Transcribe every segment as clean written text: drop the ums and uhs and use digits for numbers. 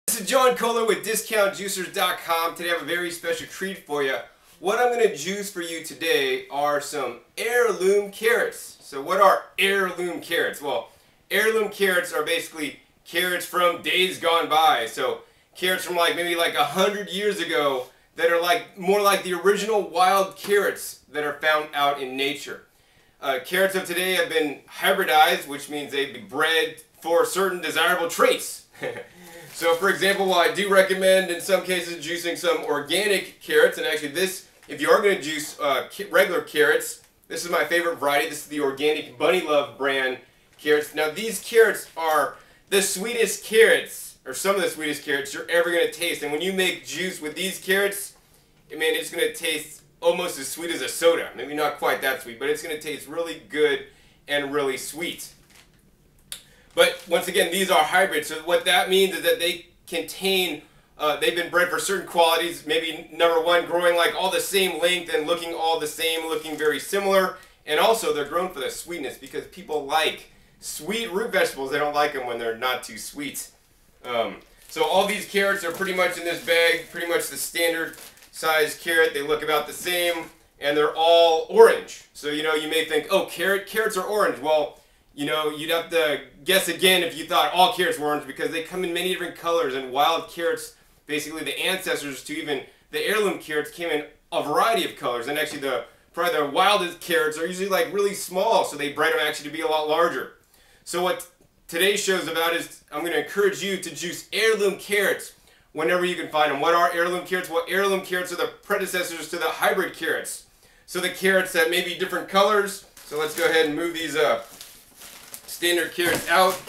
This is John Kohler with DiscountJuicers.com. Today I have a very special treat for you. What I'm going to juice for you today are some heirloom carrots. So what are heirloom carrots? Well, heirloom carrots are basically carrots from days gone by. So carrots from maybe 100 years ago that are more like the original wild carrots that are found out in nature. Carrots of today have been hybridized, which means they've been bred for certain desirable traits. So for example, I do recommend in some cases juicing some organic carrots, and actually this, if you are going to juice regular carrots, this is my favorite variety. This is the organic Bunny Love brand carrots. Now these carrots are the sweetest carrots, or some of the sweetest carrots you're ever going to taste. And when you make juice with these carrots, man, it's going to taste almost as sweet as a soda. Maybe not quite that sweet, but it's going to taste really good and really sweet. But once again, these are hybrids. So what that means is that they contain, they've been bred for certain qualities. Maybe number one, growing all the same length and looking all the same, looking very similar. And also they're grown for the sweetness because people like sweet root vegetables. They don't like them when they're not too sweet. So all these carrots are pretty much in this bag, pretty much the standard size carrot. They look about the same and they're all orange. So you may think, oh, carrots are orange. Well, you'd have to guess again if you thought all carrots were orange, because they come in many different colors, and wild carrots, basically the ancestors to even the heirloom carrots, came in a variety of colors. And actually probably the wildest carrots are usually really small, so they bred them actually to be a lot larger. So what today's show is about is I'm going to encourage you to juice heirloom carrots whenever you can find them. What are heirloom carrots? Well, heirloom carrots are the predecessors to the hybrid carrots. So the carrots that may be different colors. So let's go ahead and move these standard carrots out,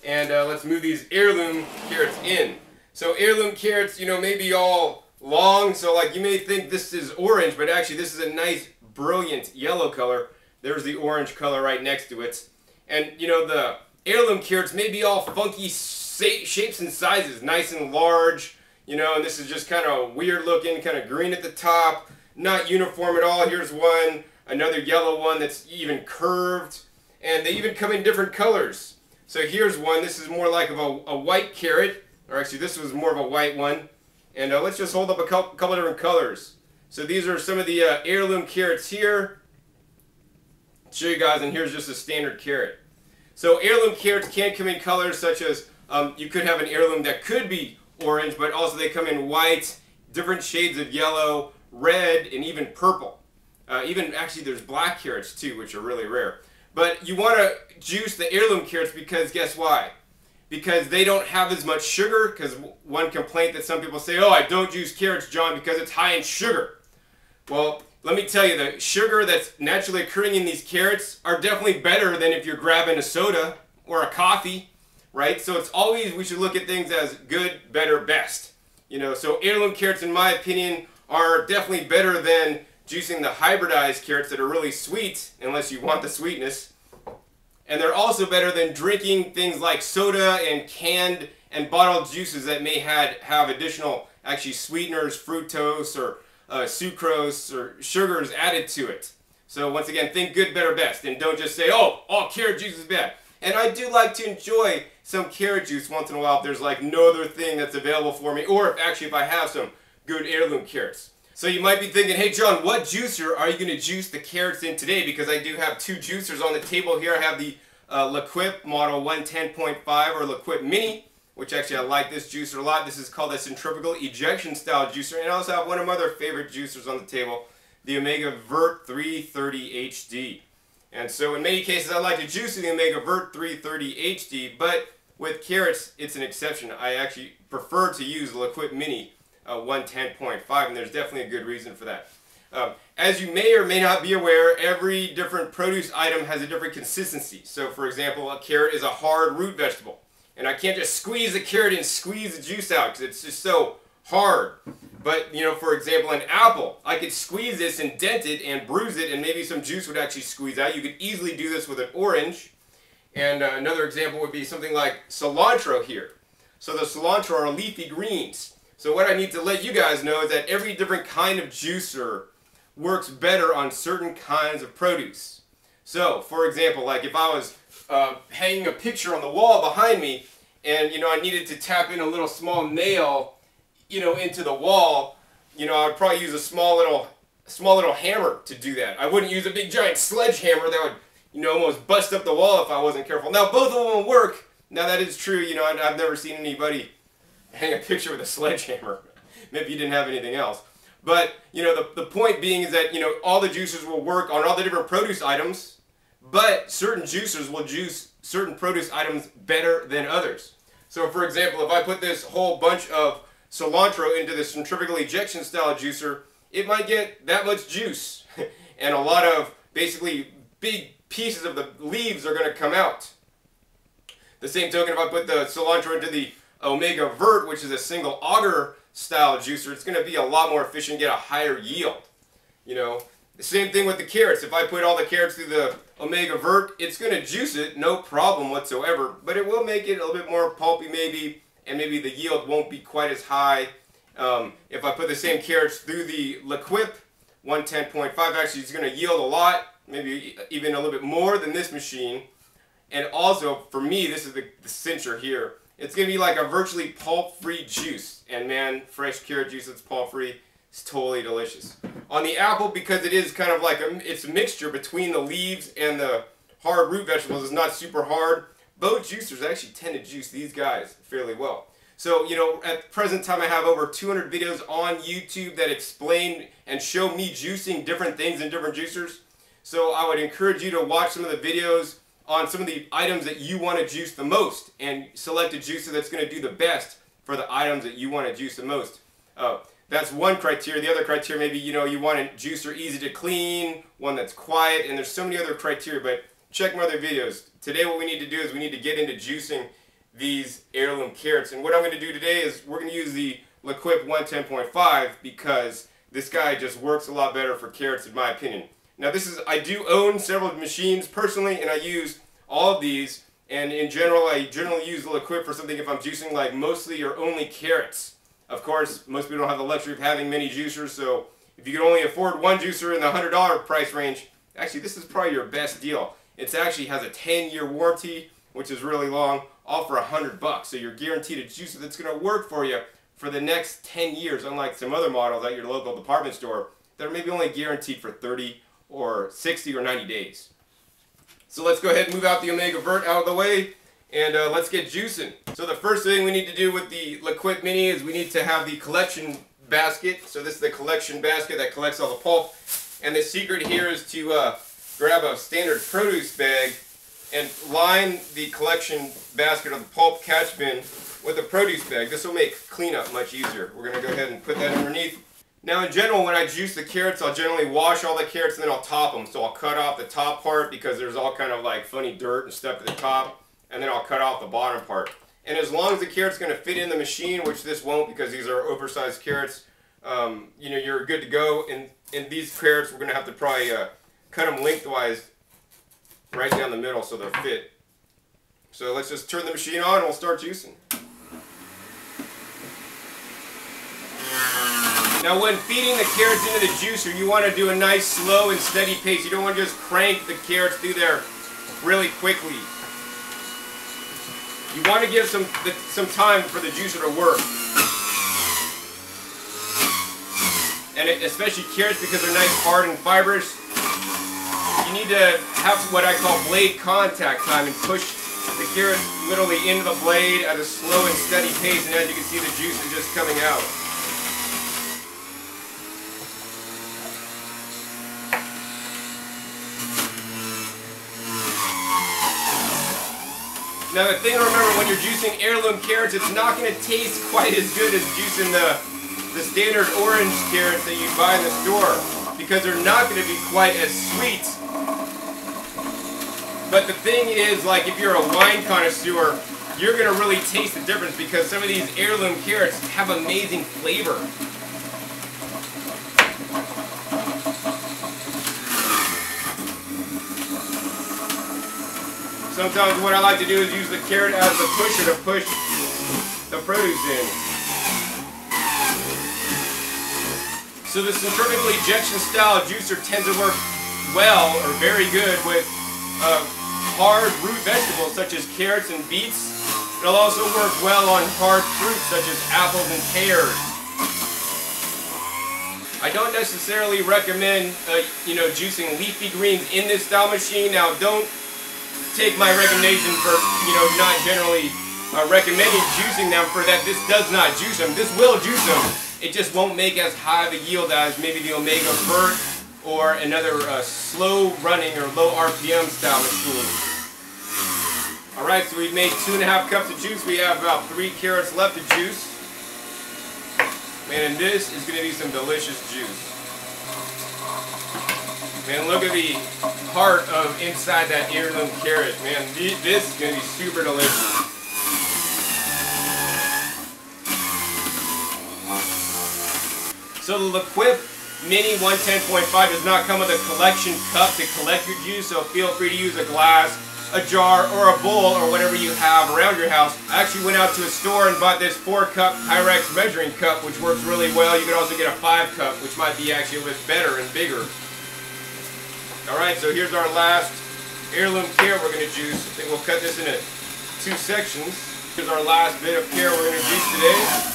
and let's move these heirloom carrots in. So heirloom carrots, may be all long, so you may think this is orange, but actually this is a nice, brilliant yellow color. There's the orange color right next to it. And the heirloom carrots may be all funky shapes and sizes, nice and large, and this is just kind of weird looking, kind of green at the top, not uniform at all. Here's one, another yellow one that's even curved. And they even come in different colors. So here's one. This is more like a white carrot. Or actually, this was more of a white one. And let's just hold up a couple different colors. So these are some of the heirloom carrots here. I'll show you guys, and here's just a standard carrot. So heirloom carrots can come in colors such as, you could have an heirloom that could be orange, but also they come in white, different shades of yellow, red, and even purple. Even actually there's black carrots too, which are really rare. But you want to juice the heirloom carrots because guess why? Because they don't have as much sugar. Because one complaint that some people say, oh, I don't juice carrots, John, because it's high in sugar. Well, let me tell you, the sugar that's naturally occurring in these carrots are definitely better than if you're grabbing a soda or a coffee, right? So it's always, we should look at things as good, better, best. So heirloom carrots, in my opinion, are definitely better than juicing the hybridized carrots that are really sweet, unless you want the sweetness. And they're also better than drinking things like soda and canned and bottled juices that may have additional actually sweeteners, fructose or sucrose or sugars added to it. So once again, think good, better, best, and don't just say, oh, all carrot juice is bad. And I do like to enjoy some carrot juice once in a while if there's no other thing that's available for me, or if I have some good heirloom carrots. So you might be thinking, hey John, what juicer are you going to juice the carrots in today? Because I do have two juicers on the table here. I have the Lequip Model 110.5 or Lequip Mini, which actually I like this juicer a lot. This is called a centrifugal ejection style juicer. And I also have one of my other favorite juicers on the table, the Omega Vert 330 HD. And so in many cases I like to juice the Omega Vert 330 HD, but with carrots it's an exception. I actually prefer to use the Lequip Mini 110.5, and there's definitely a good reason for that. As you may or may not be aware, every different produce item has a different consistency. So for example, a carrot is a hard root vegetable, and I can't just squeeze the carrot and squeeze the juice out because it's just so hard. But for example, an apple, I could squeeze this and dent it and bruise it, and maybe some juice would actually squeeze out. You could easily do this with an orange. And another example would be something like cilantro here. So the cilantro are leafy greens. So what I need to let you guys know is that every different kind of juicer works better on certain kinds of produce. So, for example, if I was hanging a picture on the wall behind me, and I needed to tap in a little small nail, into the wall, I would probably use a small little hammer to do that. I wouldn't use a big giant sledgehammer that would, almost bust up the wall if I wasn't careful. Now both of them will work. Now that is true. I've never seen anybody hang a picture with a sledgehammer. Maybe you didn't have anything else. But, the point being is that, all the juicers will work on all the different produce items, but certain juicers will juice certain produce items better than others. So, for example, if I put this whole bunch of cilantro into the centrifugal ejection style juicer, it might get that much juice. And a lot of, basically, big pieces of the leaves are going to come out. The same token, if I put the cilantro into the Omega Vert, which is a single auger style juicer, it's going to be a lot more efficient, get a higher yield. The same thing with the carrots. If I put all the carrots through the Omega Vert, it's going to juice it, no problem whatsoever, but it will make it a little bit more pulpy maybe, and maybe the yield won't be quite as high. If I put the same carrots through the Lequip 110.5, actually it's going to yield a lot, maybe even a little bit more than this machine. And also, for me, this is the cincher here. It's going to be like a virtually pulp-free juice. And man, fresh carrot juice that's pulp-free is totally delicious. On the apple, because it is kind of like it's a mixture between the leaves and the hard root vegetables, it's not super hard. Both juicers actually tend to juice these guys fairly well. So, at the present time I have over 200 videos on YouTube that explain and show me juicing different things in different juicers. So I would encourage you to watch some of the videos on some of the items that you want to juice the most and select a juicer that's going to do the best for the items that you want to juice the most. That's one criteria. The other criteria, maybe, you want a juicer easy to clean, one that's quiet, and there's so many other criteria, but check my other videos. Today what we need to do is we need to get into juicing these heirloom carrots. And what I'm going to do today is we're going to use the Lequip 110.5 because this guy just works a lot better for carrots in my opinion. Now I do own several machines personally, and I use all of these, and in general I generally use the Lequip for something if I'm juicing like mostly or only carrots. Of course, most people don't have the luxury of having many juicers, so if you can only afford one juicer in the $100 price range, actually this is probably your best deal. It actually has a 10-year warranty, which is really long, all for $100. So you're guaranteed a juicer that's going to work for you for the next 10 years, unlike some other models at your local department store that are maybe only guaranteed for 30 or 60 or 90 days. So let's go ahead and move out the Omega Vert out of the way, and let's get juicing. So the first thing we need to do with the Lequip Mini is we need to have the collection basket. So this is the collection basket that collects all the pulp. And the secret here is to grab a standard produce bag and line the collection basket or the pulp catch bin with a produce bag. This will make cleanup much easier. We're going to go ahead and put that underneath. Now in general, when I juice the carrots, I'll generally wash all the carrots and then I'll top them. So I'll cut off the top part because there's all kind of like funny dirt and stuff at the top, and then I'll cut off the bottom part. And as long as the carrot's going to fit in the machine, which this won't because these are oversized carrots, you're good to go. And these carrots, we're going to have to probably cut them lengthwise right down the middle so they'll fit. So let's just turn the machine on and we'll start juicing. Now when feeding the carrots into the juicer, you want to do a nice slow and steady pace. You don't want to just crank the carrots through there really quickly. You want to give some time for the juicer to work. And especially carrots, because they're nice, hard, and fibrous, you need to have what I call blade contact time and push the carrot literally into the blade at a slow and steady pace, and as you can see, the juice is just coming out. Now the thing to remember when you're juicing heirloom carrots, it's not going to taste quite as good as juicing the standard orange carrots that you buy in the store, because they're not going to be quite as sweet. But the thing is, like if you're a wine connoisseur, you're going to really taste the difference because some of these heirloom carrots have amazing flavor. Sometimes what I like to do is use the carrot as a pusher to push the produce in. So the centrifugal ejection style juicer tends to work well, or very good, with hard root vegetables such as carrots and beets. It'll also work well on hard fruits such as apples and pears. I don't necessarily recommend, juicing leafy greens in this style machine. Now, don't take my recommendation for, not generally recommending juicing them for that. This does not juice them. This will juice them. It just won't make as high of a yield as maybe the Omega Vert or another slow running or low RPM style machine. Alright, so we've made 2.5 cups of juice. We have about 3 carrots left to juice. Man, and this is going to be some delicious juice. Man, look at the heart of inside that heirloom carrot. Man, this is going to be super delicious. So the Lequip Mini 110.5 does not come with a collection cup to collect your juice, so feel free to use a glass, a jar, or a bowl, or whatever you have around your house. I actually went out to a store and bought this 4-cup Pyrex measuring cup, which works really well. You could also get a 5-cup, which might be actually a bit better and bigger. Alright, so here's our last heirloom carrot we're going to juice. I think we'll cut this into 2 sections. Here's our last bit of carrot we're going to juice today.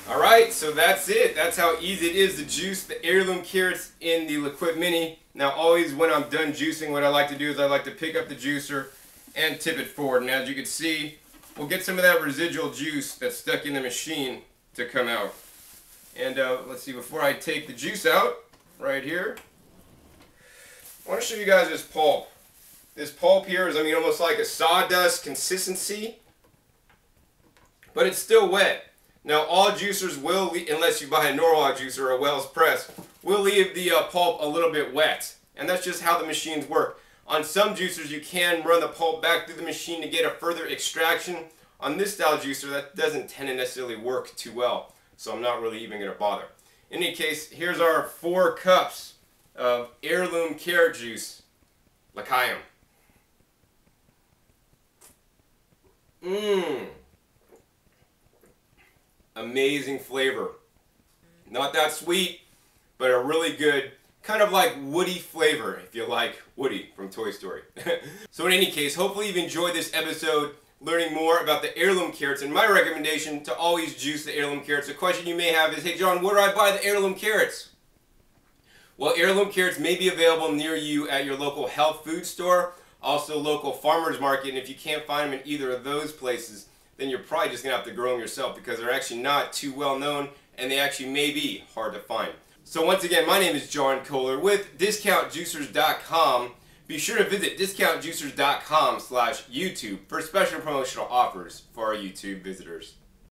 Alright, so that's it. That's how easy it is to juice the heirloom carrots in the Lequip Mini. Now always when I'm done juicing, what I like to do is I like to pick up the juicer and tip it forward. And as you can see, we'll get some of that residual juice that's stuck in the machine to come out. And let's see, before I take the juice out, right here, I want to show you guys this pulp. This pulp here is, almost like a sawdust consistency, but it's still wet. Now all juicers will, unless you buy a Norwalk juicer or a Wells Press, will leave the pulp a little bit wet. And that's just how the machines work. On some juicers you can run the pulp back through the machine to get a further extraction. On this style juicer that doesn't tend to necessarily work too well. So I'm not really even going to bother. In any case, here's our 4 cups of heirloom carrot juice. Lequip. Amazing flavor. Not that sweet, but a really good, kind of like woody flavor, if you like Woody from Toy Story. So in any case, hopefully you've enjoyed this episode learning more about the heirloom carrots, and my recommendation to always juice the heirloom carrots. The question you may have is, hey John, where do I buy the heirloom carrots? Well, heirloom carrots may be available near you at your local health food store, also local farmers market, and if you can't find them in either of those places, then you're probably just going to have to grow them yourself because they're actually not too well known and they actually may be hard to find. So once again, my name is John Kohler with DiscountJuicers.com. Be sure to visit DiscountJuicers.com/YouTube for special promotional offers for our YouTube visitors.